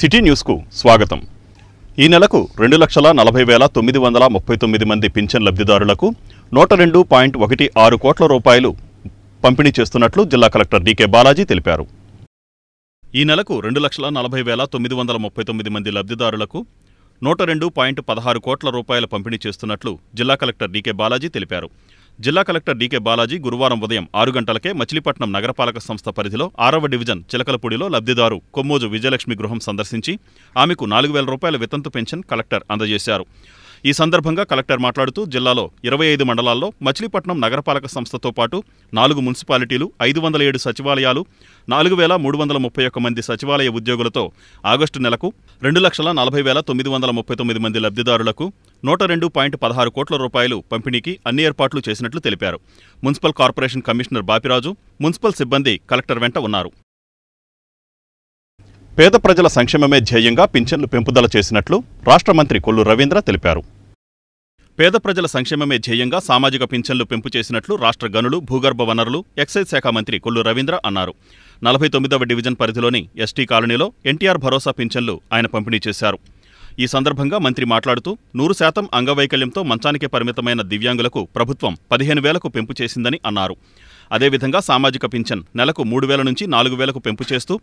City న్యూస్కు స్వాగతం. ఈ నెలకు 2,40,939 మంది పింఛన్ లబ్ధిదారులకు 102.16 కోట్ల రూపాయలు పంపిణీ చేస్తున్నట్లు జిల్లా కలెక్టర్ డీకే బాలాజీ తెలిపారు. ఈ నెలకు 2,40,939 మంది లబ్ధిదారులకు 102.16 కోట్ల రూపాయల పంపిణీ చేస్తున్నట్లు జిల్లా కలెక్టర్ డీకే బాలాజీ తెలిపారు. జిల్లా కలెక్టర్ డీకే బాలాజీ గురువారం ఉదయం 6 గంటలకే మచిలీపట్నం నగరపాలక సంస్థ పరిధిలో 6వ డివిజన్ చిలకలపూడిలో లబ్ధిదారు కొమ్మోజు విజయలక్ష్మి గృహం సందర్శించి ఆమెకు 4,000 రూపాయల వితంతు పెన్షన్ కలెక్టర్ అందజేశారు. ఈ సందర్భంగా కలెక్టర్ మాట్లాడుతూ జిల్లాలో 25 మండలాల్లో మచిలీపట్నం నగరపాలక సంస్థతో పాటు 4 మున్సిపాలిటీలు, 507 సచివాలయాలు, 4,331 మంది సచివాలయ ఉద్యోగులతో ఆగస్టు నెలకు 2,40,939 మంది లబ్ధిదారులకు 102.16 కోట్ల రూపాయలు పంపిణీకి అన్ని ఏర్పాట్లు చేసినట్లు తెలిపారు. Municipal corporation commissioner Bapiraju, municipal సిబ్బంది కలెక్టర్ వెంట ఉన్నారు. పేద ప్రజల సంక్షేమమే ధ్యేయంగా పింఛన్లు పెంపుదల చేసినట్లు రాష్ట్ర మంత్రి కొల్లు రవీంద్ర తెలిపారు. పేద ప్రజల సంక్షేమమే ధ్యేయంగా సామాజిక పింఛన్లు పెంపు చేసినట్లు రాష్ట్ర గనులు, భూగర్భ వనరులు, ఎక్సైజ్ శాఖ మంత్రి కొల్లు రవీంద్ర అన్నారు. 49వ డివిజన్ పరిధిలోని ఎస్టీ కాలనీలో ఎన్టీఆర్ భరోసా పింఛన్లు ఆయన పంపిణీ చేశారు. ఈ సందర్భంగా మంత్రి మాట్లాడుతూ 100% అంగవైకల్యంతో మంచానికే పరిమితమైన దివ్యాంగులకు ప్రభుత్వం 15,000కు పెంపు చేసిందని అన్నారు. అదేవిధంగా సామాజిక పింఛన్ నెలకు 3,000 నుంచి 4,000కు పెంపు చేస్తూ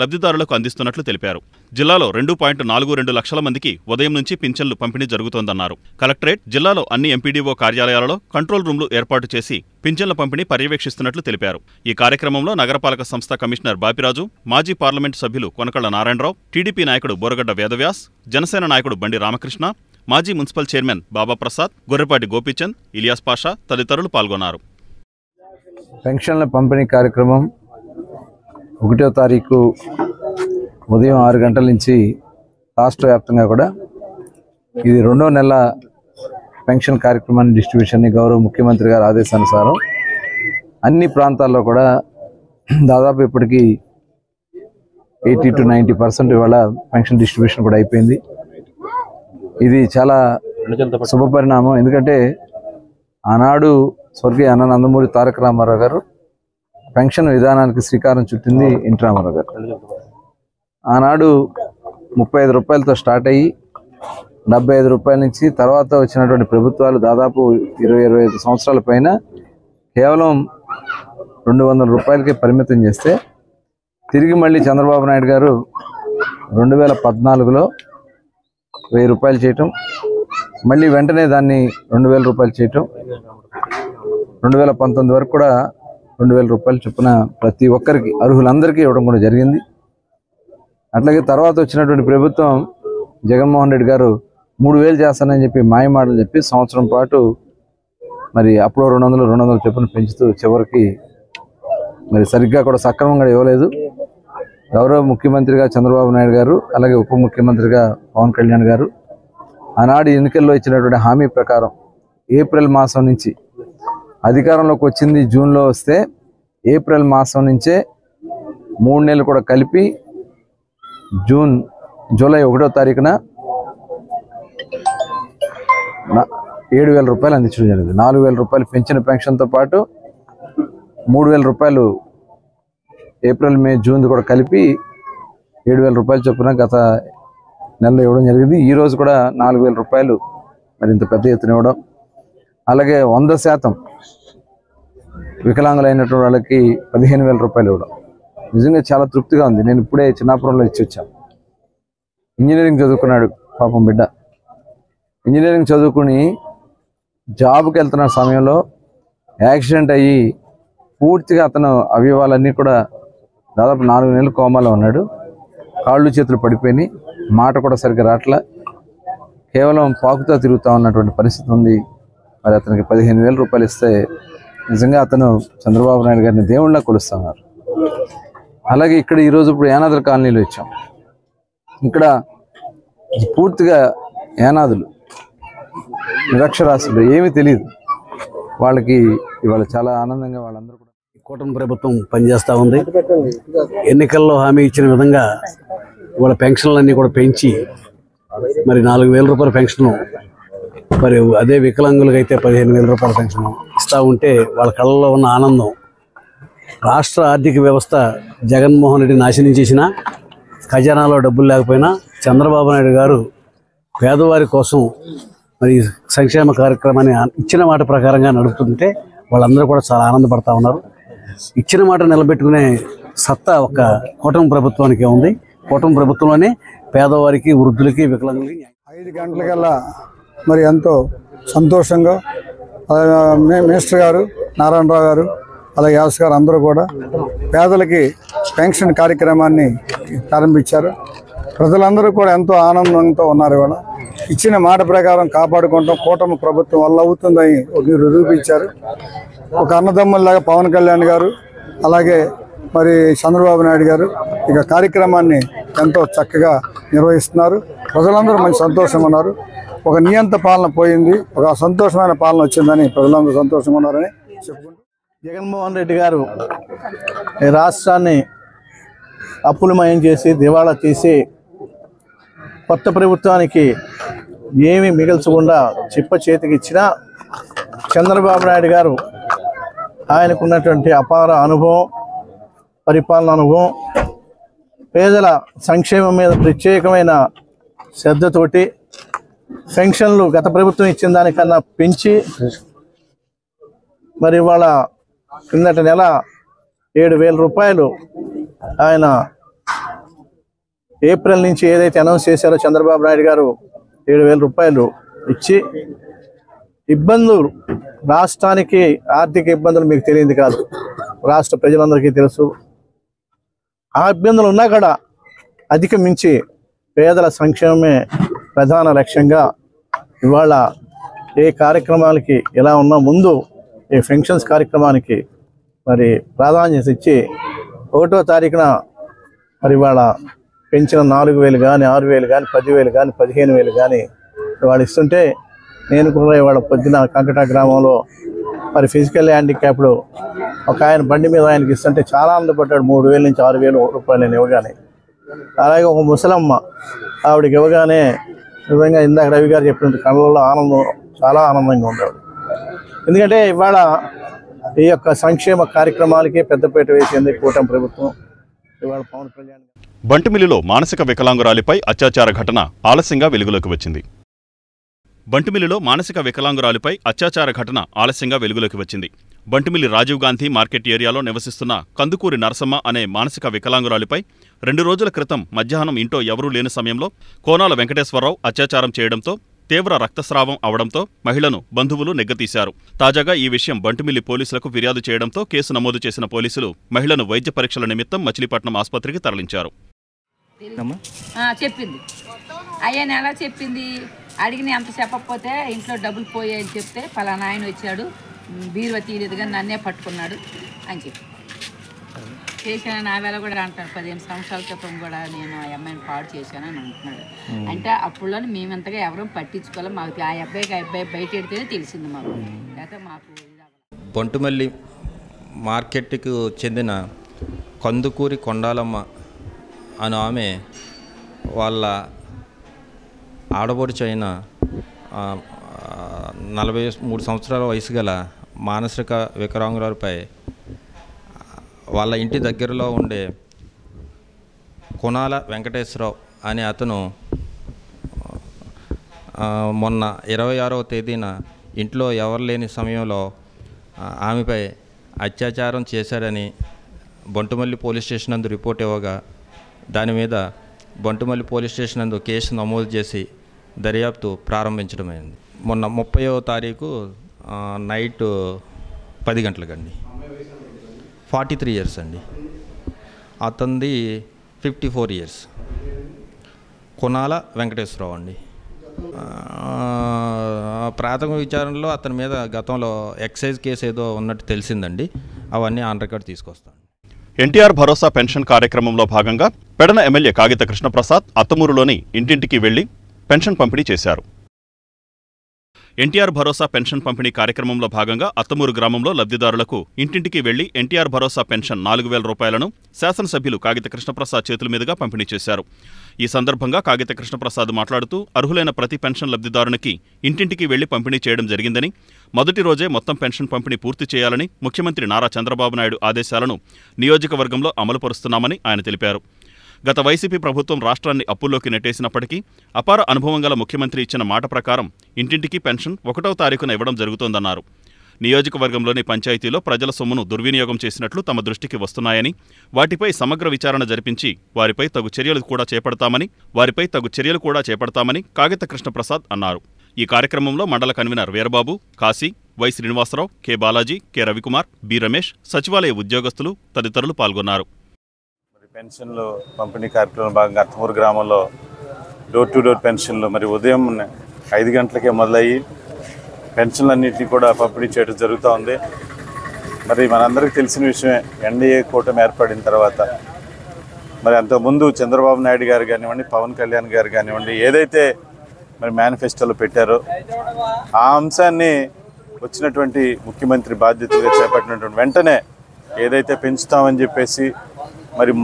లబ్ధిదారులకు అందిస్తున్నట్లు తెలిపారు. జిల్లాలో 2.42 లక్షల మందికి ఉదయం నుంచి పింఛన్లు పంపిణీ జరుగుతోందన్నారు. కలెక్టరేట్, జిల్లాలో అన్ని ఎంపీడీఓ కార్యాలయాలలో కంట్రోల్ రూమ్లు ఏర్పాటు చేసి పింఛన్ల పంపిణీ పర్యవేక్షిస్తున్నట్లు తెలిపారు. ఈ కార్యక్రమంలో నగరపాలక సంస్థ కమిషనర్ బాపిరాజు, మాజీ పార్లమెంటు సభ్యులు కొనకళ్ల నారాయణరావు, టీడీపీ నాయకుడు బోరగడ్డ వేదవ్యాస్, జనసేన నాయకుడు బండి రామకృష్ణ, మాజీ మున్సిపల్ చైర్మన్ బాబా ప్రసాద్, గొర్రెపాటి గోపీచంద్, ఇలియాస్ పాషా తదితరులు పాల్గొన్నారు. పెన్షన్ల పంపిణీ కార్యక్రమం 1వ తారీఖు ఉదయం 6 గంటల నుంచి రాష్ట్ర వ్యాప్తంగా కూడా ఇది 2వ నెల పెన్షన్ కార్యక్రమాన్ని డిస్ట్రిబ్యూషన్ని గౌరవ ముఖ్యమంత్రి గారి ఆదేశానుసారం అన్ని ప్రాంతాల్లో కూడా దాదాపు ఇప్పటికీ 80 to 90% ఇవాళ పెన్షన్ డిస్ట్రిబ్యూషన్ కూడా అయిపోయింది. ఇది చాలా శుభపరిణామం. ఎందుకంటే ఆనాడు స్వర్గీయ అన్న నందమూరి తారక రామారావు గారు పెన్షన్ విధానానికి శ్రీకారం చుట్టింది ఎన్టీ రామారావు గారు. ఆనాడు 35 రూపాయలతో స్టార్ట్ అయ్యి 75 రూపాయల నుంచి తర్వాత వచ్చినటువంటి ప్రభుత్వాలు దాదాపు 20-25 సంవత్సరాల పైన కేవలం 200 రూపాయలకే పరిమితం చేస్తే తిరిగి మళ్ళీ చంద్రబాబు నాయుడు గారు 2014లో 1000 రూపాయలు చేయటం, మళ్ళీ వెంటనే దాన్ని 2,000 రూపాయలు చేయటం, 2019 వరకు కూడా 2,000 రూపాయలు చొప్పున ప్రతి ఒక్కరికి అర్హులందరికీ ఇవ్వడం కూడా జరిగింది. అట్లాగే తర్వాత వచ్చినటువంటి ప్రభుత్వం జగన్మోహన్ రెడ్డి గారు 3,000 చేస్తానని చెప్పి మాయమాటలు చెప్పి సంవత్సరం పాటు మరి అప్పుడు 200 చొప్పున పెంచుతూ చివరికి మరి సరిగ్గా కూడా సక్రమంగా ఇవ్వలేదు. గౌరవ ముఖ్యమంత్రిగా చంద్రబాబు నాయుడు గారు, అలాగే ఉప ముఖ్యమంత్రిగా పవన్ కళ్యాణ్ గారు ఆనాడు ఎన్నికల్లో ఇచ్చినటువంటి హామీ ప్రకారం ఏప్రిల్ మాసం నుంచి అధికారంలోకి వచ్చింది జూన్లో వస్తే ఏప్రిల్ మాసం నుంచే 3 నెలలు కూడా కలిపి జూలై 1వ తారీఖున 7,000 రూపాయలు అందించడం జరిగింది. 4,000 రూపాయలు పెంచిన పెన్షన్తో పాటు 3,000 రూపాయలు ఏప్రిల్, మే, జూన్ కూడా కలిపి 7,000 రూపాయలు చొప్పున గత నెలలో ఇవ్వడం జరిగింది. ఈరోజు కూడా 4,000 రూపాయలు మరి ఇంత పెద్ద ఎత్తున ఇవ్వడం, అలాగే 100% వికలాంగులైనటువంటి వాళ్ళకి 15,000 రూపాయలు ఇవ్వడం నిజంగా చాలా తృప్తిగా ఉంది. నేను ఇప్పుడే చిన్నాపురంలో ఇచ్చి వచ్చాను. ఇంజనీరింగ్ చదువుకున్నాడు పాపం బిడ్డ. ఇంజనీరింగ్ చదువుకుని జాబ్కి వెళ్తున్న సమయంలో యాక్సిడెంట్ అయ్యి పూర్తిగా అతను అవయవాలన్నీ కూడా దాదాపు 4 నెలలు కోమాలో ఉన్నాడు. కాళ్ళు చేతులు పడిపోయినాయి, మాట కూడా సరిగ్గా రావట్లా, కేవలం పాకుతో తిరుగుతూ ఉన్నటువంటి పరిస్థితి ఉంది. మరి అతనికి 15,000 రూపాయలు ఇస్తే నిజంగా అతను చంద్రబాబు నాయుడు గారిని దేవుళ్ళ కొలుస్తున్నారు. అలాగే ఇక్కడ ఈరోజు ఇప్పుడు యానాదుల కాలనీలో ఇచ్చాం. ఇక్కడ పూర్తిగా యానాదులు నిరక్షరాస్యులు, ఏమీ తెలియదు వాళ్ళకి ఇవాళ చాలా ఆనందంగా వాళ్ళందరూ కూడా. కూటమి ప్రభుత్వం పనిచేస్తూ ఉంది. ఎన్నికల్లో హామీ ఇచ్చిన విధంగా వాళ్ళ పెన్షన్లన్నీ కూడా పెంచి మరి 4,000 రూపాయల పెన్షన్, మరి అదే వికలాంగులకైతే 15,000 రూపాయల పెన్షన్ ఇస్తూ ఉంటే వాళ్ళ కళ్ళలో ఉన్న ఆనందం రాష్ట్ర ఆర్థిక వ్యవస్థ జగన్మోహన్ రెడ్డి నాశనం చేసినా, ఖజానాలో డబ్బులు లేకపోయినా చంద్రబాబు నాయుడు గారు పేదవారి కోసం మరి సంక్షేమ కార్యక్రమాన్ని ఇచ్చిన మాట ప్రకారంగా నడుపుతుంటే వాళ్ళందరూ కూడా చాలా ఆనందపడతా ఉన్నారు. ఇచ్చిన మాట నిలబెట్టుకునే సత్తా ఒక కూటమి ప్రభుత్వానికి ఉంది. కూటమి ప్రభుత్వంలోనే పేదవారికి, వృద్ధులకి, వికలాంగులకి 5 గంటలకల్లా మరి ఎంతో సంతోషంగా మినిస్టర్ గారు నారాయణరావు గారు అలాగే యాస్ గారు అందరూ కూడా పేదలకి పెన్షన్ కార్యక్రమాన్ని ప్రారంభించారు. ప్రజలందరూ కూడా ఎంతో ఆనందంతో ఉన్నారు. ఇవాళ ఇచ్చిన మాట ప్రకారం కాపాడుకుంటాం కూటమి ప్రభుత్వం వల్ల అవుతుందని నిరూపించారు. ఒక అన్నదమ్ముల్లాగా పవన్ కళ్యాణ్ గారు అలాగే మరి చంద్రబాబు నాయుడు గారు ఇక కార్యక్రమాన్ని ఎంతో చక్కగా నిర్వహిస్తున్నారు. ప్రజలందరూ మంచి సంతోషంగా ఉన్నారు. ఒక నియంత పాలన పోయింది, ఒక సంతోషమైన పాలన వచ్చిందని ప్రజలందరూ సంతోషంగా ఉన్నారని చెప్పుకుంటూ, జగన్మోహన్ రెడ్డి గారు ఈ రాష్ట్రాన్ని అప్పులమయం చేసి దివాళా తీసి కొత్త ప్రభుత్వానికి ఏమీ మిగల్చకుండా చిప్ప చేతికి ఇచ్చిన చంద్రబాబు నాయుడు గారు ఆయనకున్నటువంటి అపార అనుభవం, పరిపాలన అనుభవం, పేదల సంక్షేమం మీద ప్రత్యేకమైన శ్రద్ధతోటి పెన్షన్లు గత ప్రభుత్వం ఇచ్చిన దానికన్నా పెంచి మరి ఇవాళ కిందట నెల 7,000 రూపాయలు ఆయన ఏప్రిల్ నుంచి ఏదైతే అనౌన్స్ చేశారో చంద్రబాబు నాయుడు గారు 7,000 రూపాయలు ఇచ్చి ఇబ్బందులు, రాష్ట్రానికి ఆర్థిక ఇబ్బందులు మీకు తెలియదు కాదు, రాష్ట్ర ప్రజలందరికీ తెలుసు. ఆ ఇబ్బందులు ఉన్నా కూడా అధిగమించి పేదల సంక్షేమమే ప్రధాన లక్ష్యంగా ఇవాళ ఏ కార్యక్రమాలకి ఎలా ఉన్నా ముందు ఈ పెన్షన్స్ కార్యక్రమానికి మరి ప్రాధాన్యత ఇచ్చి 1వ తారీఖున మరి ఇవాళ పెంచిన 4,000 కానీ 6,000 కానీ 10,000 కానీ 15,000 కానీ ఇవాళ ఇస్తుంటే నేను కూడా ఇవాళ పొద్దున కంకట గ్రామంలో మరి ఫిజికల్ హ్యాండిక్యాప్డ్ ఒక ఆయన బండి మీద ఆయనకి ఇస్తుంటే చాలా ఆనందపడ్డాడు. 3,000 నుంచి 6,000 రూపాయలు నేను ఇవ్వగానే. అలాగే ఒక ముసలమ్మ ఆవిడకి ఇవ్వగానే నిజంగా ఇందాక రవి గారు చెప్పినట్టు కళ్ళల్లో ఆనందం, చాలా ఆనందంగా ఉండేవాడు. ఎందుకంటే ఇవాళ ఈ యొక్క సంక్షేమ కార్యక్రమాలకి పెద్దపీట వేసేందుకు కూటమి ప్రభుత్వం ఇవాళ పవన్ కళ్యాణ్. బంటిమిల్లిలో మానసిక వికలాంగురాలిపై అత్యాచార ఘటన ఆలస్యంగా వెలుగులోకి వచ్చింది. బంటిమిల్లిలో మానసిక వికలాంగురాలిపై అత్యాచార ఘటన ఆలస్యంగా వెలుగులోకి వచ్చింది. బంటిమిల్లి రాజీవ్ గాంధీ మార్కెట్ ఏరియాలో నివసిస్తున్న కందుకూరి నరసమ్మ అనే మానసిక వికలాంగురాలిపై 2 రోజుల క్రితం మధ్యాహ్నం ఇంట్లో ఎవరూ లేని సమయంలో కోనాల వెంకటేశ్వరరావు అత్యాచారం చేయడంతో తీవ్ర రక్తస్రావం అవడంతో మహిళను బంధువులు నెగ్గతీశారు. తాజాగా ఈ విషయం బంటిమిల్లి పోలీసులకు ఫిర్యాదు చేయడంతో కేసు నమోదు చేసిన పోలీసులు మహిళను వైద్య పరీక్షల నిమిత్తం మచిలీపట్నం ఆసుపత్రికి తరలించారు. చెప్పింది అయ్యని ఎలా చెప్పింది, అడిగిన అంత చెప్పకపోతే ఇంట్లో డబ్బులు పోయాయని చెప్తే పలానా ఆయన వచ్చాడు, బీరువా తీయలేదు కానీ నన్నే పట్టుకున్నాడు అని చెప్పి చేశాను. నా వేళ కూడా అంటాను 15 సంవత్సరాల క్రితం కూడా నేను ఆ అమ్మాయిని పాడు చేశానని అంటున్నాడు. అంటే అప్పుడులో మేమెంతగా ఎవరూ పట్టించుకోవాలి, మాకు ఆ అబ్బాయి బయట ఎడితేనే తెలిసింది మాకు, లేకపోతే మాకు. బొంటుమల్లి మార్కెట్కు చెందిన కందుకూరి కొండాలమ్మ అను ఆమె వాళ్ళ ఆడబడుచు అయిన 43 సంవత్సరాల వయసు గల మానసిక వికలాంగురాలపై వాళ్ళ ఇంటి దగ్గరలో ఉండే కొనాల వెంకటేశ్వరరావు అనే అతను మొన్న 26వ తేదీన ఇంట్లో ఎవరు లేని సమయంలో ఆమెపై అత్యాచారం చేశాడని బొంటుమల్లి పోలీస్ స్టేషన్ నందు రిపోర్ట్ ఇవ్వగా దాని మీద బొంటుమల్లి పోలీస్ స్టేషన్ నందు కేసు నమోదు చేసి దర్యాప్తు ప్రారంభించడమైంది. మొన్న 30వ తారీఖు నైట్ 10 గంటలకండి. 43 ఇయర్స్ అండి. అతనిది 54 ఇయర్స్. కొనాల వెంకటేశ్వరరావు అండి. ప్రాథమిక విచారణలో అతని మీద గతంలో ఎక్సైజ్ కేసు ఏదో ఉన్నట్టు తెలిసిందండి. అవన్నీ ఆన్ రికార్డ్ తీసుకొస్తాను. ఎన్టీఆర్ భరోసా పెన్షన్ కార్యక్రమంలో భాగంగా పెడన ఎమ్మెల్యే కాగిత కృష్ణప్రసాద్ అత్తమూరులోని ఇంటింటికి వెళ్లి పెన్షన్ పంపిణీ చేశారు. ఎన్టీఆర్ భరోసా పెన్షన్ పంపిణీ కార్యక్రమంలో భాగంగా అత్తమూరు గ్రామంలో లబ్ధిదారులకు ఇంటింటికి వెళ్లి ఎన్టీఆర్ భరోసా పెన్షన్ 4,000 రూపాయలను శాసనసభ్యులు కాగిత కృష్ణప్రసాద్ చేతుల మీదుగా పంపిణీ చేశారు. ఈ సందర్భంగా కాగిత కృష్ణప్రసాద్ మాట్లాడుతూ అర్హులైన ప్రతి పెన్షన్ లబ్ధిదారునికి ఇంటింటికి వెళ్లి పంపిణీ చేయడం జరిగిందని, మొదటి రోజే మొత్తం పెన్షన్ పంపిణీ పూర్తి చేయాలని ముఖ్యమంత్రి నారా చంద్రబాబు నాయుడు ఆదేశాలను నియోజకవర్గంలో అమలుపరుస్తున్నామని ఆయన తెలిపారు. గత వైసీపీ ప్రభుత్వం రాష్ట్రాన్ని అప్పుల్లోకి నెట్టేసినప్పటికీ అపార అనుభవం గల ముఖ్యమంత్రి ఇచ్చిన మాట ప్రకారం ఇంటింటికి పెన్షన్ 1వ తారీఖున ఇవ్వడం జరుగుతోందన్నారు. నియోజకవర్గంలోని పంచాయతీలో ప్రజల సొమ్మును దుర్వినియోగం చేసినట్లు తమ దృష్టికి వస్తున్నాయని, వాటిపై సమగ్ర విచారణ జరిపించి వారిపై తగు చర్యలు కూడా చేపడతామని కాగిత కృష్ణప్రసాద్ అన్నారు. ఈ కార్యక్రమంలో మండల convener Veerababu, Kashi, Y Srinivasarao, K Balaji, K Ravikumar, B Ramesh, సచివాలయ ఉద్యోగస్తులు తదితరులు పాల్గొన్నారు. పెన్షన్లు పంపిణీ కార్యక్రమం భాగంగా అత్తమూరు గ్రామంలో డోర్ టు డోర్ పెన్షన్లు ఉదయం 5 గంటలకే మొదలయ్యి పెన్షన్లన్నింటినీ కూడా పంపిణీ చేయడం జరుగుతూ ఉంది. మనందరికీ తెలిసిన విషయమే, ఎన్డీఏ కూటమి ఏర్పడిన తర్వాత అంతకుముందు చంద్రబాబు నాయుడు గారు కానివ్వండి, పవన్ కళ్యాణ్ గారు కానివ్వండి, ఏదైతే మేనిఫెస్టోలో పెట్టారో ఆ అంశాన్ని వచ్చినటువంటి ముఖ్యమంత్రి బాధ్యతగా చేపట్టినటువంటి వెంటనే ఏదైతే పెంచుతామని చెప్పేసి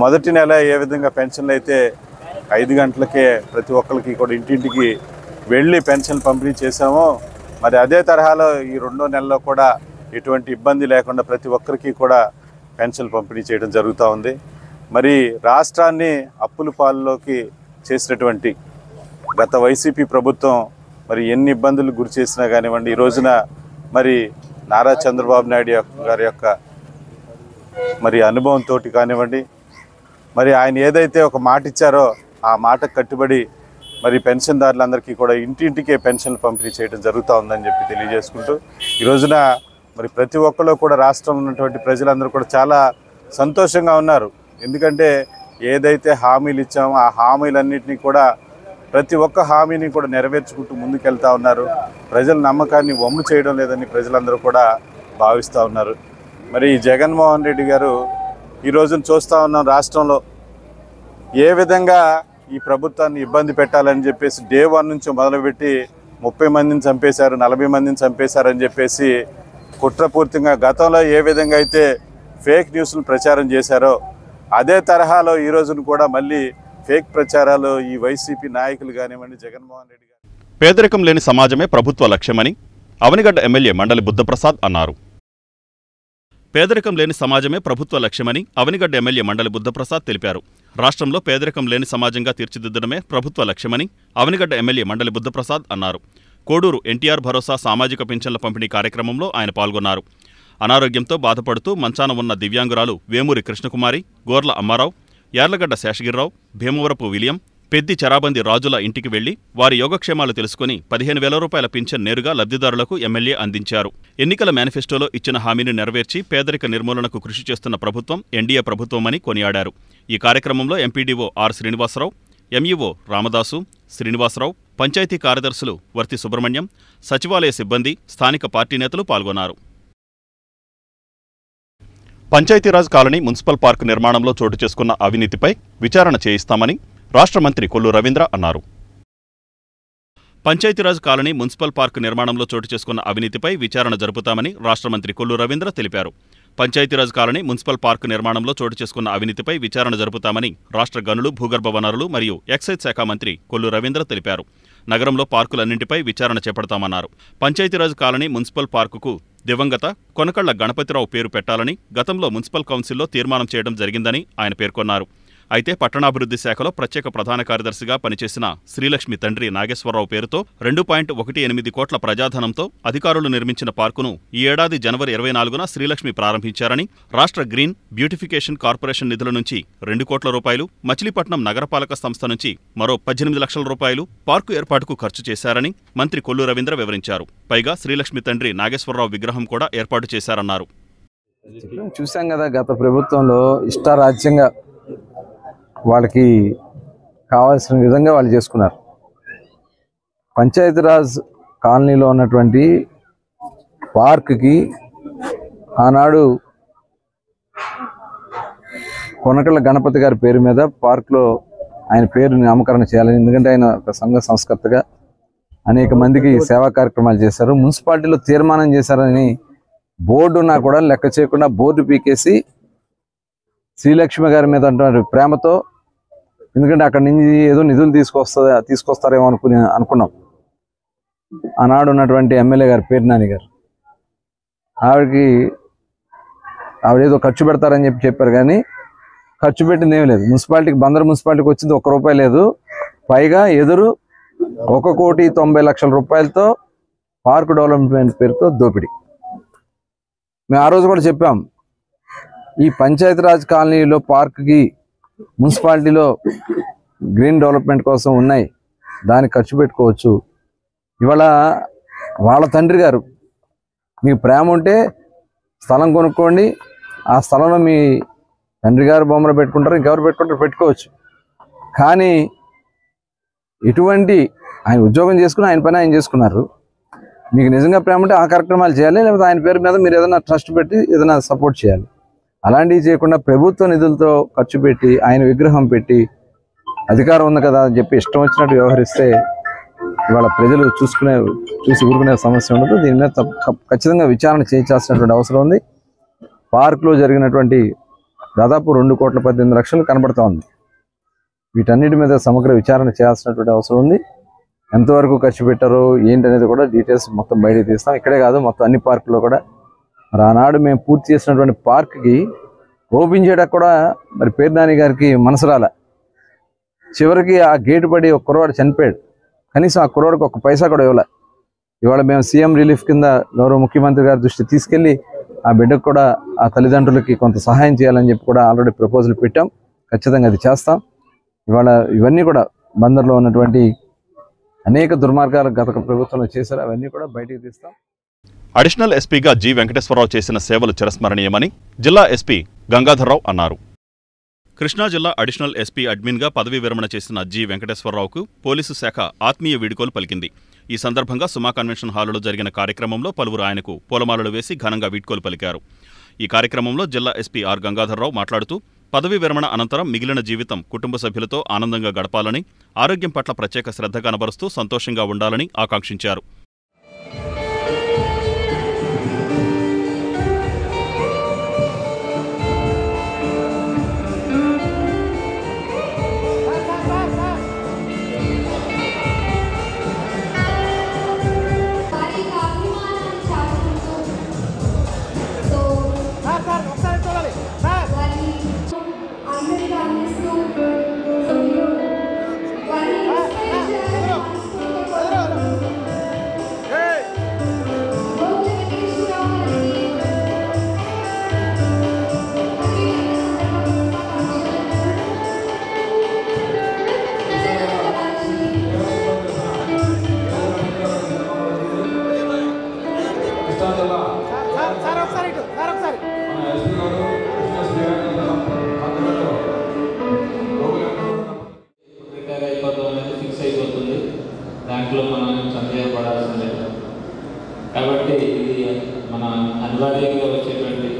మొదటి నెల ఏ విధంగా పెన్షన్లు అయితే 5 గంటలకే ప్రతి ఒక్కరికి కూడా ఇంటింటికి వెళ్ళి పెన్షన్ పంపిణీ చేశామో అదే తరహాలో ఈ 2వ నెలలో కూడా ఎటువంటి ఇబ్బంది లేకుండా ప్రతి ఒక్కరికి కూడా పెన్షన్ పంపిణీ చేయడం జరుగుతూ ఉంది. రాష్ట్రాన్ని అప్పుల పాలలోకి చేసినటువంటి గత వైసీపీ ప్రభుత్వం ఎన్ని ఇబ్బందులు గురి చేసినా కానివ్వండి, ఈ రోజున నారా చంద్రబాబు నాయుడు గారి యొక్క అనుభవంతో కానివ్వండి, ఆయన ఏదైతే ఒక మాట ఇచ్చారో ఆ మాటకు కట్టుబడి పెన్షన్దారులందరికీ కూడా ఇంటింటికే పెన్షన్లు పంపిణీ చేయడం జరుగుతూ ఉందని చెప్పి తెలియజేసుకుంటూ, ఈ రోజున ప్రతి ఒక్కరు కూడా రాష్ట్రంలో ఉన్నటువంటి ప్రజలందరూ కూడా చాలా సంతోషంగా ఉన్నారు. ఎందుకంటే ఏదైతే హామీలు ఇచ్చామో ఆ హామీలన్నింటినీ కూడా ప్రతి ఒక్క హామీని కూడా నెరవేర్చుకుంటూ ముందుకెళ్తా ఉన్నారు. ప్రజల నమ్మకాన్ని వమ్ము చేయడం లేదని ప్రజలందరూ కూడా భావిస్తూ ఉన్నారు. జగన్మోహన్ రెడ్డి గారు ఈ రోజున చూస్తూ ఉన్నాం, రాష్ట్రంలో ఏ విధంగా ఈ ప్రభుత్వాన్ని ఇబ్బంది పెట్టాలని చెప్పేసి డే 1 నుంచి మొదలుపెట్టి 30 మందిని చంపేశారు, 40 మందిని చంపేశారని చెప్పేసి కుట్రపూర్తిగా గతంలో ఏ విధంగా అయితే ఫేక్ న్యూస్లు ప్రచారం చేశారో అదే తరహాలో ఈ రోజున కూడా మళ్ళీ ఫేక్ ప్రచారాలు ఈ వైసీపీ నాయకులు కానివ్వండి, జగన్మోహన్ రెడ్డి గారు. పేదరికం లేని సమాజమే ప్రభుత్వ లక్ష్యమని అవనిగడ్డ ఎమ్మెల్యే మండలి బుద్ధప్రసాద్ అన్నారు. పేదరికం లేని సమాజమే ప్రభుత్వ లక్ష్యమని అవనిగడ్డ ఎమ్మెల్యే మండలి బుద్ధప్రసాద్ తెలిపారు. రాష్ట్రంలో పేదరికం లేని సమాజంగా తీర్చిదిద్దడమే ప్రభుత్వ లక్ష్యమని అవనిగడ్డ ఎమ్మెల్యే మండలి బుద్ధప్రసాద్ అన్నారు. కోడూరు ఎన్టీఆర్ భరోసా సామాజిక పింఛన్ల పంపిణీ కార్యక్రమంలో ఆయన పాల్గొన్నారు. అనారోగ్యంతో బాధపడుతూ మంచాన ఉన్న దివ్యాంగురాలు వేమూరి కృష్ణకుమారి, గోర్ల అమ్మారావు, యార్లగడ్డ శేషగిరిరావు, భీమవరపు విలియం, పెద్ది చరాబంది రాజుల ఇంటికి వెళ్లి వారి యోగక్షేమాలు తెలుసుకుని 15,000 రూపాయల పింఛన్ నేరుగా లబ్ధిదారులకు ఎమ్మెల్యే అందించారు. ఎన్నికల మేనిఫెస్టోలో ఇచ్చిన హామీని నెరవేర్చి పేదరిక నిర్మూలనకు కృషి చేస్తున్న ప్రభుత్వం ఎన్డీఏ ప్రభుత్వమని కొనియాడారు. ఈ కార్యక్రమంలో MPDO R Srinivasarao, MEO Ramadasu, Srinivasarao, panchayat కార్యదర్శులు వర్తి సుబ్రహ్మణ్యం, సచివాలయ సిబ్బంది, స్థానిక పార్టీ నేతలు పాల్గొన్నారు. పంచాయతీరాజ్ కాలనీ మున్సిపల్ పార్క్ నిర్మాణంలో చోటు చేసుకున్న అవినీతిపై విచారణ చేయిస్తామని రాష్ట్ర మంత్రి కొల్లు రవీంద్ర అన్నారు. పంచాయతీరాజ్ కాలనీ మున్సిపల్ పార్క్ నిర్మాణంలో చోటు చేసుకున్న అవినీతిపై విచారణ జరుపుతామని రాష్ట్ర మంత్రి కొల్లు రవీంద్ర తెలిపారు. పంచాయతీరాజ్ కాలనీ మున్సిపల్ పార్క్ నిర్మాణంలో చోటు చేసుకున్న అవినీతిపై విచారణ జరుపుతామని రాష్ట్ర గనులు, భూగర్భ వనరులు మరియు ఎక్సైజ్ శాఖ మంత్రి కొల్లు రవీంద్ర తెలిపారు. నగరంలో పార్కులన్నింటిపై విచారణ చేపడతామన్నారు. పంచాయతీరాజ్ కాలనీ మున్సిపల్ పార్కుకు దివంగత కొనకళ్ల గణపతిరావు పేరు పెట్టాలని గతంలో మున్సిపల్ కౌన్సిల్లో తీర్మానం చేయడం జరిగిందని ఆయన పేర్కొన్నారు. అయితే పట్టణాభివృద్ధి శాఖలో ప్రత్యేక ప్రధాన కార్యదర్శిగా పనిచేసిన శ్రీలక్ష్మి తండ్రి నాగేశ్వరరావు పేరుతో 2.18 కోట్ల ప్రజాధనంతో అధికారులు నిర్మించిన పార్కును ఈ ఏడాది జనవరి 24న శ్రీలక్ష్మి ప్రారంభించారని, రాష్ట్ర గ్రీన్ బ్యూటిఫికేషన్ కార్పొరేషన్ నిధుల నుంచి 2 కోట్ల రూపాయలు, మచిలీపట్నం నగరపాలక సంస్థ నుంచి మరో 18 లక్షల రూపాయలు పార్కు ఏర్పాటుకు ఖర్చు చేశారని మంత్రి కొల్లు రవీంద్ర వివరించారు. పైగా శ్రీలక్ష్మి తండ్రి నాగేశ్వరరావు విగ్రహం కూడా ఏర్పాటు చేశారన్నారు. చూసాం కదా, గత ప్రభుత్వంలో ఇష్టారాజ్యంగా వాళ్ళకి కావాల్సిన విధంగా వాళ్ళు చేసుకున్నారు. పంచాయతీరాజ్ కాలనీలో ఉన్నటువంటి పార్క్కి ఆనాడు కొనకళ్ళ గణపతి గారి పేరు మీద పార్క్లో ఆయన పేరుని నామకరణ చేయాలని, ఎందుకంటే ఆయన ఒక సంఘ సంస్కర్తగా అనేక మందికి సేవా కార్యక్రమాలు చేశారు. మున్సిపాలిటీలో తీర్మానం చేశారని బోర్డు ఉన్నా కూడా లెక్క చేయకుండా బోర్డు పీకేసి శ్రీలక్ష్మి గారి మీద ప్రేమతో, ఎందుకంటే అక్కడి నుంచి ఏదో నిధులు తీసుకొస్తారేమో అనుకున్నాం. ఆనాడు ఉన్నటువంటి ఎమ్మెల్యే గారు పేర్నాని గారు ఆవిడేదో ఖర్చు పెడతారని చెప్పారు, కానీ ఖర్చు పెట్టింది ఏమీ లేదు. మున్సిపాలిటీకి బందర్ మున్సిపాలిటీకి వచ్చింది ₹1 లేదు. పైగా ఎదురు 1,90,00,000 రూపాయలతో పార్క్ డెవలప్మెంట్ పేరుతో దోపిడీ. మేము ఆ రోజు కూడా చెప్పాం, ఈ పంచాయతీరాజ్ కాలనీలో పార్క్కి మున్సిపాలిటీలో గ్రీన్ డెవలప్మెంట్ కోసం ఉన్నాయి, దానికి ఖర్చు పెట్టుకోవచ్చు. ఇవాళ వాళ్ళ తండ్రి గారు, మీకు ప్రేమ ఉంటే స్థలం కొనుక్కోండి, ఆ స్థలంలో మీ తండ్రి గారు బొమ్మలు పెట్టుకుంటారు, ఇంకెవరు పెట్టుకోవచ్చు. కానీ ఎటువంటి ఆయన ఉద్యోగం చేసుకుని ఆయన పని ఆయన చేసుకున్నారు. మీకు నిజంగా ప్రేమ ఉంటే ఆ కార్యక్రమాలు చేయాలి, లేకపోతే ఆయన పేరు మీద మీరు ఏదైనా ట్రస్ట్ పెట్టి ఏదైనా సపోర్ట్ చేయాలి. అలాంటివి చేయకుండా ప్రభుత్వ నిధులతో ఖర్చు పెట్టి ఆయన విగ్రహం పెట్టి అధికారం ఉంది కదా అని చెప్పి ఇష్టం వచ్చినట్టు వ్యవహరిస్తే ఇవాళ ప్రజలు చూసి ఊరుకునే సమస్య ఉండదు. దీని మీద ఖచ్చితంగా విచారణ చేయించాల్సినటువంటి అవసరం ఉంది. పార్కులో జరిగినటువంటి దాదాపు 2,18,00,000 కనబడుతూ ఉంది. వీటన్నిటి మీద సమగ్ర విచారణ చేయాల్సినటువంటి అవసరం ఉంది. ఎంతవరకు ఖర్చు పెట్టారో ఏంటనేది కూడా డీటెయిల్స్ మొత్తం బయటకు తీస్తాం. ఇక్కడే కాదు, మొత్తం అన్ని పార్కుల్లో కూడా. మరి ఆనాడు మేము పూర్తి చేసినటువంటి పార్క్కి ఓపెన్ చేయడానికి కూడా మరి పేర్నాని గారికి మనసు రాలే. చివరికి ఆ గేటు పడి ఒక కుర్రవాడు చనిపోయాడు. కనీసం ఆ కుర్రవాడికి ఒక పైసా కూడా ఇవ్వలే. ఇవాళ మేము సీఎం రిలీఫ్ కింద గౌరవ ముఖ్యమంత్రి గారి దృష్టి తీసుకెళ్ళి ఆ బిడ్డకు కూడా ఆ తల్లిదండ్రులకి కొంత సహాయం చేయాలని చెప్పి కూడా ఆల్రెడీ ప్రపోజల్ పెట్టాం. ఖచ్చితంగా అది చేస్తాం. ఇవాళ ఇవన్నీ కూడా బందర్లో ఉన్నటువంటి అనేక దుర్మార్గాలు గత ప్రభుత్వంలో చేశారు, అవన్నీ కూడా బయటికి తీస్తాం. అడిషనల్ ఎస్పీగా జి వెంకటేశ్వరరావు చేసిన సేవలు చిరస్మరణీయమని జిల్లా ఎస్పీ గంగాధర్రావు అన్నారు. కృష్ణా జిల్లా అడిషనల్ ఎస్పీ అడ్మిన్గా పదవీ విరమణ చేసిన జి వెంకటేశ్వరరావుకు పోలీసు శాఖ ఆత్మీయ వీడ్కోలు పలికింది. ఈ సందర్భంగా సుమా కన్వెన్షన్ హాలులో జరిగిన కార్యక్రమంలో పలువురు ఆయనకు పూలమాలలు వేసి ఘనంగా వీడ్కోలు పలికారు. ఈ కార్యక్రమంలో జిల్లా ఎస్పీ ఆర్ గంగాధర్రావు మాట్లాడుతూ పదవీ విరమణ అనంతరం మిగిలిన జీవితం కుటుంబ సభ్యులతో ఆనందంగా గడపాలని, ఆరోగ్యం పట్ల ప్రత్యేక శ్రద్ధ కనబరుస్తూ సంతోషంగా ఉండాలని ఆకాంక్షించారు. దాంట్లో మనం సందేహపడాల్సిన లేదు. కాబట్టి ఇది మన అనివార్యంగా వచ్చేటువంటి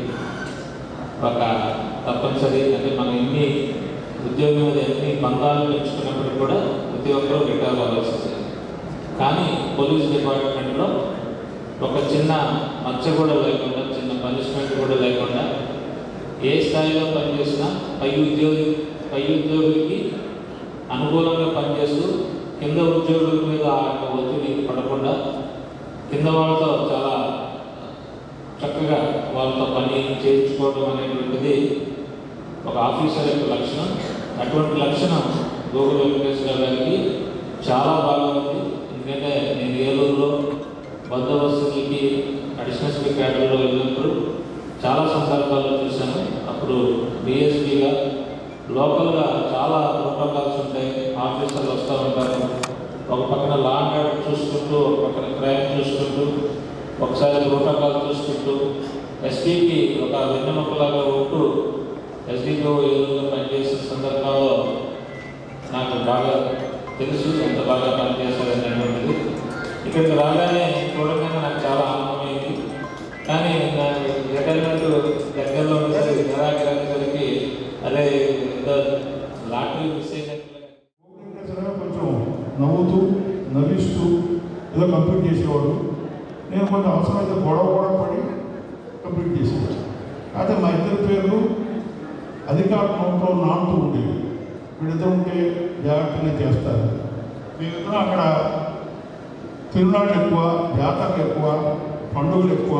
ఒక తప్పనిసరి. అంటే మనం ఎన్ని ఉద్యోగం మీద ఎన్ని బంధాలు పెంచుకున్నప్పుడు కూడా ప్రతి ఒక్కరూ రిటైర్ అవ్వాల్సి వస్తుంది. కానీ పోలీస్ డిపార్ట్మెంట్లో ఒక చిన్న మచ్చ కూడా లేకుండా, చిన్న పనిష్మెంట్ కూడా లేకుండా ఏ స్థాయిలో పనిచేసినా పై ఉద్యోగికి అనుకూలంగా పనిచేస్తూ కింద ఉద్యోగుల మీద ఒత్తిడి పడకుండా కింద వాళ్ళతో చాలా చక్కగా వాళ్ళతో పని చేయించుకోవడం అనేటువంటిది ఒక ఆఫీసర్ యొక్క లక్షణం. అటువంటి లక్షణం గోగుల వెంకటేశ్వర గారికి చాలా బాగా ఉంది. ఎందుకంటే నేను ఏలూరులో బందోబస్తులకి అడిషనల్ ఎస్పీ క్యాడర్లో వెళ్ళినప్పుడు చాలా సందర్భాల్లో చూశాను. అప్పుడు డిఎస్పీగా లోకల్గా చాలా ప్రోటోకాల్స్ ఉంటాయి, ఆఫీసర్లు వస్తూ ఉంటారు. ఒక పక్కన లా అండ్ ఆర్డర్ చూసుకుంటూ, ఒక పక్కన క్రైమ్ చూసుకుంటూ, ఒకసారి ప్రోటోకాల్ చూసుకుంటూ ఎస్పీకి ఒక వెన్నెముకలాగా ఉంటూ ఎస్పీతో ఏదో పనిచేసిన సందర్భాల్లో నాకు బాగా తెలుసు ఎంత బాగా పనిచేస్తారనేటువంటిది. ఇక్కడికి రాగానే చూడగానే నాకు చాలా ఆనందమైంది. కానీ నాకు రిటైర్మెంట్ దగ్గరలో ఉండేసరికి నిరాకరించేసరికి అదే ఏదో లాటరీ మిస్ అయినట్లుగా కొంచెం నవ్వుతూ నవ్విస్తూ ఏదో కంప్లీట్ చేసేవాడు. నేను కొంచెం అవసరమైతే గొడవ పడి కంప్లీట్ చేసేవాడు. అయితే మా ఇద్దరి పేర్లు అధికార నోట్లో నాటుతూ ఉండేవి. వీళ్ళిద్దరు ఉంటే జాగ్రత్తగా చేస్తారు. మేమిద్దరం అక్కడ తిరునాళ్ళు ఎక్కువ, జాతరలు ఎక్కువ, పండుగలు ఎక్కువ.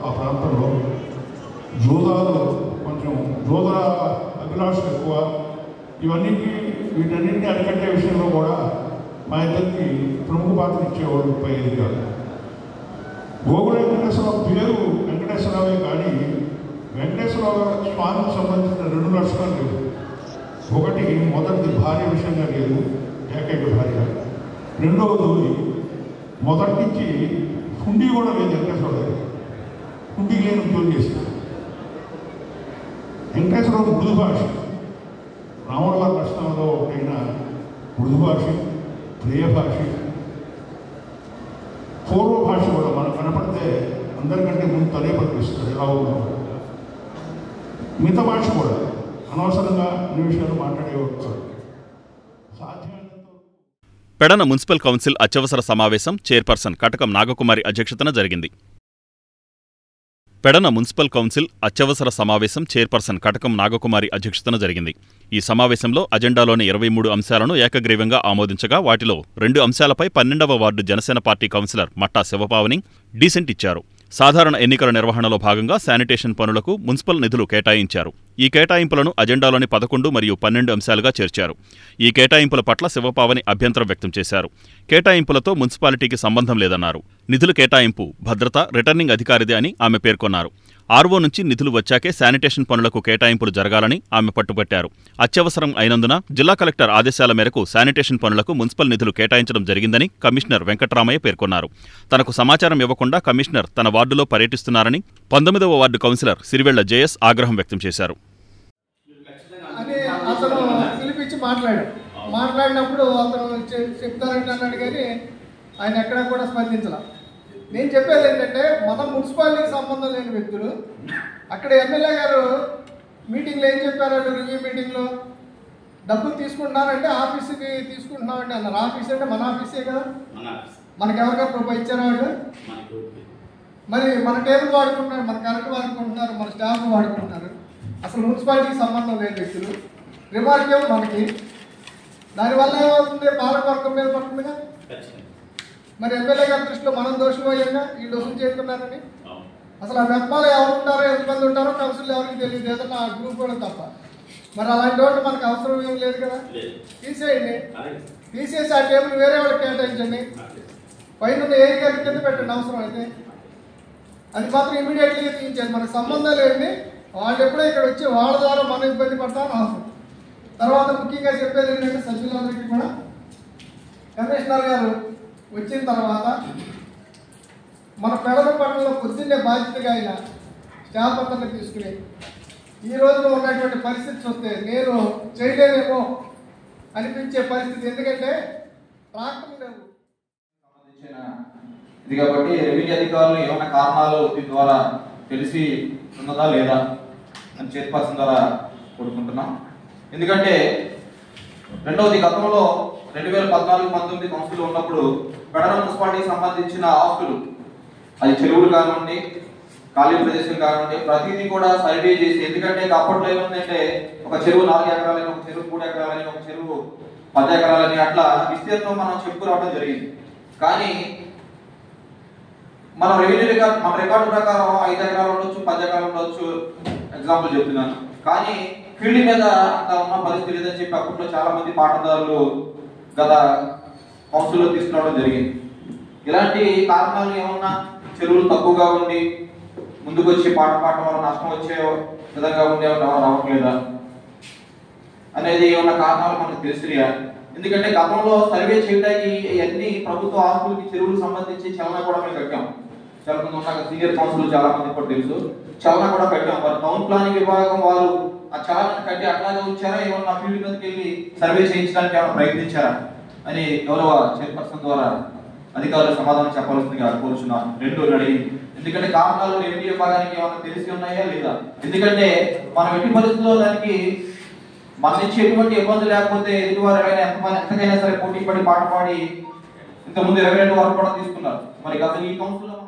ఆ ప్రాంతంలో జోదాలు కొంచెం జోదా అభిలాషలు ఎక్కువ. వీటన్నింటినీ అరికట్టే విషయంలో కూడా మా ఇద్దరికి ప్రముఖ పాత్ర ఇచ్చేవాడు పై అధికారులు. గోగుల వెంకటేశ్వరరావు పేరు వెంకటేశ్వరరావే కానీ వెంకటేశ్వరరావు స్వామికి సంబంధించిన 2 లక్షణాలు లేవు. ఒకటి, మొదటిది భార్య విషయంగా లేదు, ఏకైక భార్య. రెండవది, మొదటి నుంచి హుండీ కూడా లేదు వెంకటేశ్వరరావు గారు. హుండీ లేని ఉద్యోగం చేశారు. వెంకటేశ్వరరావు మృదు భాష, రాముడు వారి లక్షణంలో ఒకటైన మృదు భాష, ప్రియ భాష, పూర్వ భాష కూడా మనకు కనపడితే అందరికంటే ముందు తనే పనిపిస్తుంది. ఎలా ఉన్నాడు మిగతా భాష కూడా అనవసరంగా అన్ని విషయాలు మాట్లాడేవాడు. పెడన మున్సిపల్ కౌన్సిల్ అత్యవసర సమావేశం చైర్పర్సన్ కటకం నాగకుమారి అధ్యక్షతన జరిగింది. పెడన మున్సిపల్ కౌన్సిల్ అత్యవసర సమావేశం చైర్పర్సన్ కటకం నాగకుమారి అధ్యక్షతన జరిగింది. ఈ సమావేశంలో అజెండాలోని 23 అంశాలను ఏకగ్రీవంగా ఆమోదించగా వాటిలో 2 అంశాలపై 12వ వార్డు జనసేన పార్టీ కౌన్సిలర్ మట్టా శివపావని డీసెంట్ ఇచ్చారు. సాధారణ ఎన్నికల నిర్వహణలో భాగంగా శానిటేషన్ పనులకు మున్సిపల్ నిధులు కేటాయించారు. ఈ కేటాయింపులను అజెండాలోని 11 మరియు 12 అంశాలుగా చేర్చారు. ఈ కేటాయింపుల పట్ల శివపావని అభ్యంతరం వ్యక్తం చేశారు. కేటాయింపులతో మున్సిపాలిటీకి సంబంధం లేదన్నారు. నిధుల కేటాయింపు భద్రత రిటర్నింగ్ అధికారిదే అని ఆమె పేర్కొన్నారు. ఆర్వో నుంచి నిధులు వచ్చాకే శానిటేషన్ పనులకు కేటాయింపులు జరగాలని ఆమె పట్టుబట్టారు. అత్యవసరం అయినందున జిల్లా కలెక్టర్ ఆదేశాల మేరకు శానిటేషన్ పనులకు మున్సిపల్ నిధులు కేటాయించడం జరిగిందని కమిషనర్ వెంకట్రామయ్య పేర్కొన్నారు. తనకు సమాచారం ఇవ్వకుండా కమిషనర్ తన వార్డులో పర్యటిస్తున్నారని 19వ వార్డు కౌన్సిలర్ సిరివెళ్ల జేఎస్ ఆగ్రహం వ్యక్తం చేశారు. మాట్లాడినప్పుడు అతను చెప్తారంటే అన్నాడు కానీ ఆయన ఎక్కడా కూడా స్పందించాల. నేను చెప్పేది ఏంటంటే మన మున్సిపాలిటీకి సంబంధం లేని వ్యక్తులు అక్కడ ఎమ్మెల్యే గారు మీటింగ్లో ఏం చెప్పారు, రివ్యూ మీటింగ్లో డబ్బులు తీసుకుంటున్నారంటే ఆఫీస్కి తీసుకుంటున్నామంటే అన్నారు. ఆఫీస్ అంటే మన ఆఫీసే కదా, మనకి ఎవరికైనా రూపాయి ఇచ్చారు వాళ్ళు. మరి మన టేబుల్ వాడుకుంటున్నారు, మన కరెంట్ వాడుకుంటున్నారు, మన స్టాఫ్ వాడుకుంటున్నారు. అసలు మున్సిపాలిటీకి సంబంధం లేని వ్యక్తులు రిమార్క్ ఏమో మనకి. దానివల్ల ఏమవుతుంది, పాలకవర్గం మీద పడుతుందిగా. మరి ఎమ్మెల్యే గారి దృష్టిలో మనం దోషపోయాక ఈ దోషం చేస్తున్నారని అసలు ఆ వెబ్మాలో ఎవరు ఉంటారో, ఎంతమంది ఉంటారో కౌన్సిల్ ఎవరికి తెలియదు, ఏదన్నా ఆ గ్రూప్ కూడా తప్ప. మరి అలాంటి వాళ్ళు మనకు అవసరం ఏం లేదు కదా. తీసేయండి, తీసేసి ఆ టేబుల్ వేరే వాళ్ళకి కేటాయించండి. పైన ఏరి గారి కింద పెట్టండి అవసరం అయితే. అది మాత్రం ఇమీడియట్లీగా తీయించండి. మనకు సంబంధం లేని వాళ్ళు ఎప్పుడో ఇక్కడ వచ్చి వాళ్ళ ద్వారా మనం ఇబ్బంది పడతామని అవసరం. తర్వాత ముఖ్యంగా చెప్పేది ఏంటంటే సభ్యులందరికీ కూడా కమిషనర్ గారు వచ్చిన తర్వాత మన పెడల పట్టణంలో పొద్దున్నే బాధ్యతగా ఆయన స్టాఫ్ అందరిని తీసుకుని ఈ రోజులో ఉన్నటువంటి పరిస్థితి చూస్తే నేను చేయలేనేమో అనిపించే పరిస్థితి. ఎందుకంటే ట్రాక్టర్ లేవు. ఇది కాబట్టి రెవెన్యూ అధికారులు ఏమైనా కారణాలు దీని ద్వారా తెలిసి ఉన్నదా లేదా అని చైర్పర్సన్ ద్వారా కోరుకుంటున్నాం. ఎందుకంటే రెండవది, గతంలో 2014-19 కౌన్సిల్ ఉన్నప్పుడు పెడన మున్సిపాలిటీకి సంబంధించిన ఆస్తులు, అది చెరువులు కానివ్వండి, ఖాళీ ప్రదేశం కానివ్వండి, ప్రతిదీ కూడా సర్వే చేసి, ఎందుకంటే అప్పట్లో ఏముందంటే ఒక చెరువు 4 ఎకరాలని, ఒక చెరువు 3 ఎకరాలని, ఒక చెరువు 10 ఎకరాలని అట్లా విస్తీర్ణం మనం చెప్పుకురావడం జరిగింది. కానీ మన రెవెన్యూ రికార్డు, మన రికార్డు ప్రకారం 5 ఎకరాలు ఉండొచ్చు, 10 ఎకరాలు ఉండొచ్చు, ఎగ్జాంపుల్ చెప్తున్నాను. కానీ ఫీల్డ్ మీద అంత ఉన్న పరిస్థితి లేదని చెప్పి అప్పట్లో చాలా మంది పాటదారులు గత కౌన్సిల్లో తీసుకురావడం జరిగింది. ఇలాంటి కారణాలు ఏమన్నా, చెరువులు తక్కువగా ఉండి ముందుకు వచ్చి పాట పాడటం వల్ల నష్టం వచ్చే విధంగా ఉండే రావట్లేదా అనేది ఏమన్నా కారణాలు మనకు తెలుసుయా? ఎందుకంటే గతంలో సర్వే చేయడానికి అన్ని ప్రభుత్వ ఆస్తులకి చెరువులకు సంబంధించి చలన కూడా మేము కట్టాం. చాలా మంది ఉన్న సీనియర్ కౌన్సిల్ చాలా మంది కూడా తెలుసు, చలన కూడా కట్టాం. వారు టౌన్ ప్లానింగ్ విభాగం వారు ఆ చలాన్ని కట్టి అట్లాగే ఉంచారా, ఏమన్నా ఫీల్డ్ మీదకి వెళ్ళి సర్వే చేయించడానికి ఏమైనా ప్రయత్నించారా అని గౌరవ చైర్పర్సన్ ద్వారా అధికారులు సమాధానం చెప్పాల్సిందిగా కోరుచున్నాను. రెండు అడిగింది. ఎందుకంటే కారణాలు రెవెన్యూ విభాగానికి ఏమైనా తెలిసి ఉన్నాయా లేదా? ఎందుకంటే మనం ఎట్టి పరిస్థితుల్లో దానికి మన నుంచి ఎటువంటి ఇబ్బంది లేకపోతే ఎదుటివారు ఎంతకైనా సరే పోటీ పడి పాట పాడి ఇంతకుముందు 22 వరకు కూడా తీసుకున్నారు. మరి గత ఈ కౌన్సిల్ లో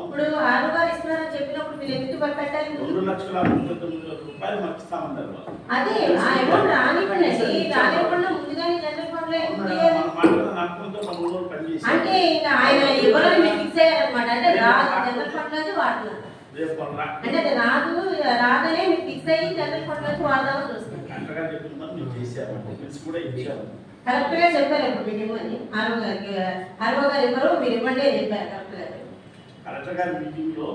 ఇప్పుడు 6 గారు ఇస్తున్నారని చెప్పినప్పుడు మీరు ఎందుకు పెట్టాలి? 2,39,000 రూపాయలు మాకు ఇస్తామన్నారు. అదే ఆ అమౌంట్ రానివ్వండి, రానివ్వకుండా ముందుగానే జనరల్ ఫండ్ లో అంటే ఇంకా ఆయన ఇవ్వాలని మీరు ఫిక్స్ అయ్యారనమాట. అంటే జనరల్ ఫండ్ నుంచి వాడుతున్నారు అంటే అది రాదనే మీరు ఫిక్స్ అయ్యి జనరల్ ఫండ్ నుంచి వాడదామని చూస్తున్నారు. కరెక్ట్ గా చెప్పారు. ఇప్పుడు మీరు ఇవ్వని ఆర్ఓ గారు ఇవ్వరు, మీరు ఇవ్వండి అని చెప్పారు కరెక్ట్ గా. కలెక్టర్ గారి మీటింగ్ లో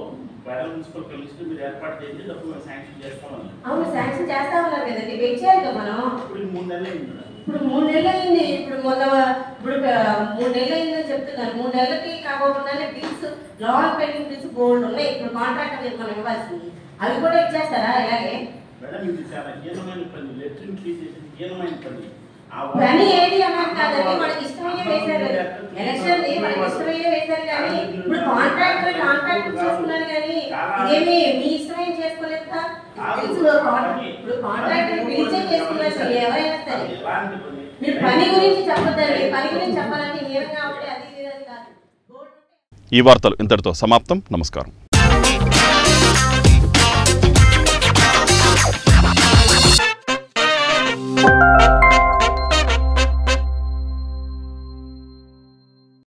ఫెడరల్ మున్సిపల్ కమిషన్ మీరు ఏర్పాటు చేసి డబ్బులు శాంక్షన్ చేస్తామన్నారు. అవును, శాంక్షన్ చేస్తా ఉన్నారు కదండి, వెయిట్ చేయాలి కదా మనం. ఇప్పుడు 3 నెలలు అయింది. ఇప్పుడు 3 నెలలు అయింది. ఇప్పుడు 3 నెలలు అయిందని చెప్తున్నారు. 3 నెలలకి కాకపోకుండానే బిల్స్ లాంగ్ పెండింగ్ బిల్స్ బోల్డ్ ఉన్నాయి. ఇప్పుడు కాంట్రాక్ట్ మీద మనం ఇవ్వాల్సింది అవి కూడా ఇచ్చేస్తారా? ఇలాగే మేడం ఇది చాలా హీనమైన పని, లెటరింగ్ తీసేసి హీనమైన పని. పని ఏది అన్నది కాదండి, మనకి ఇష్టమయ్యే వేశారు ఎలక్షన్ మనకి ఇష్టమయ్యే వేశారు కానీ ఇప్పుడు కాంట్రాక్ట్ చేసుకున్నారు కానీ ఇదేమి మీ ఇష్టమేం చేసుకోలేదు కదా. ఇప్పుడు కాంట్రాక్ట్ పిలిచే చేసుకున్నారు ఎవరైనా సరే. మీరు పని గురించి చెప్పొద్దండి, పని గురించి చెప్పాలంటే హీనంగా ఉంటే అది కాదు. ఈ వార్తలు ఇంతటితో సమాప్తం. నమస్కారం.